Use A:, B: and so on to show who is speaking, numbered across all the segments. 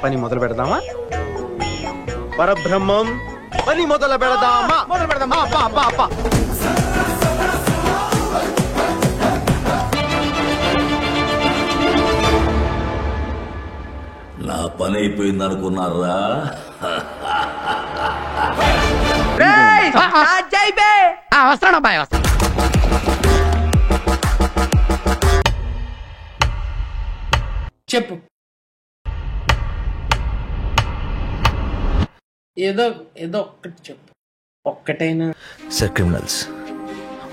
A: పని మొదలు పెడదామా? పరబ్రహ్మం పని మొదలు పెడదామా? మొదలు పెడదామా? అప్పా అప్పా అప్పా.
B: నా పని అయిపోయింది అనుకున్నారా?
C: వస్తాను అబ్బాయి, వస్తాను. చెప్పు. ఏదో ఏదో ఒక్కటి చెప్పు, ఒక్కటైనా.
D: సార్, క్రిమినల్స్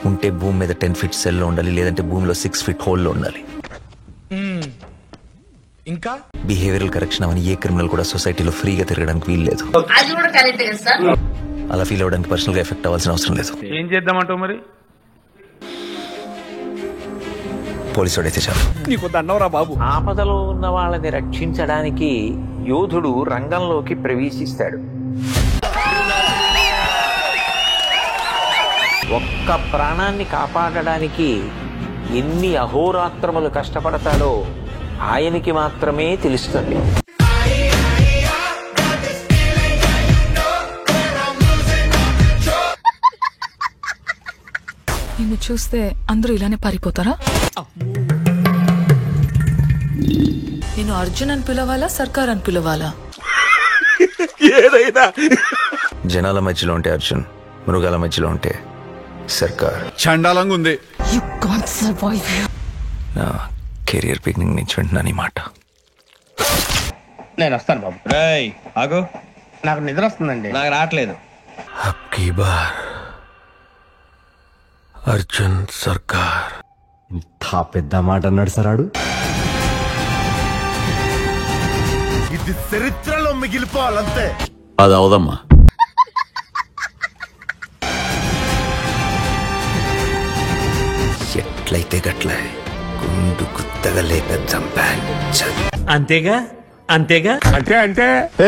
D: ఉంటే భూమి మీద 10 feet సెల్లో ఉండాలి, లేదంటే భూమిలో 6 feet హోల్లో ఉండాలి.
E: ఇంకా
D: బిహేవియరల్ కరెక్షన్ అవని ఏ క్రిమినల్ కూడా సొసైటీలో ఫ్రీగా తిరగడానికి వీలు లేదు. అలా ఫీల్ అవ్వడానికి పర్సనల్ గా ఎఫెక్ట్ అవ్వాల్సిన అవసరం లేదు.
E: ఏం చేద్దామంటావు మరి?
D: పోలీసు వాడైతే చాలు.
E: నీకు దండవరా బాబు.
F: ఆపదలో ఉన్న వాళ్ళని రక్షించడానికి యోధుడు రంగంలోకి ప్రవేశిస్తాడు. ఒక్క ప్రాణాన్ని కాపాడడానికి ఎన్ని అహోరాత్రములు కష్టపడతాడో ఆయనకి మాత్రమే తెలుస్తుంది.
G: నిన్ను చూస్తే అందరూ ఇలానే పారిపోతారా? నేను అర్జున్ అని పిలవాలా, సర్కార్ అని పిలవాలా?
E: ఏదైనా
D: జనాల మధ్యలో ఉంటే అర్జున్, మృగాల మధ్యలో ఉంటే సర్కార్.
E: చండాలంగా ఉంది.
G: You can't survive here.
D: నా కెరియర్ బిగినింగ్ నుంచి వింటున్నాను ఈ మాట.
A: నేను వస్తాను బాబు.
H: రేయ్ ఆగు,
A: నాకు నిద్ర వస్తుందండి.
H: నాకు రావట్లేదు.
D: అబ్కీ బార్ అర్జున్ సర్కార్.
A: ఇంత పెద్ద మాట అన్నాడు సరాడు.
E: ఇది చరిత్రలో మిగిలిపోవాలంతే.
B: అది అవదమ్మా.
D: ఎట్లయితే గట్లే గుండు గుత్తగా లేక చంపాను.
H: అంతేగా అంతేగా
E: అంటే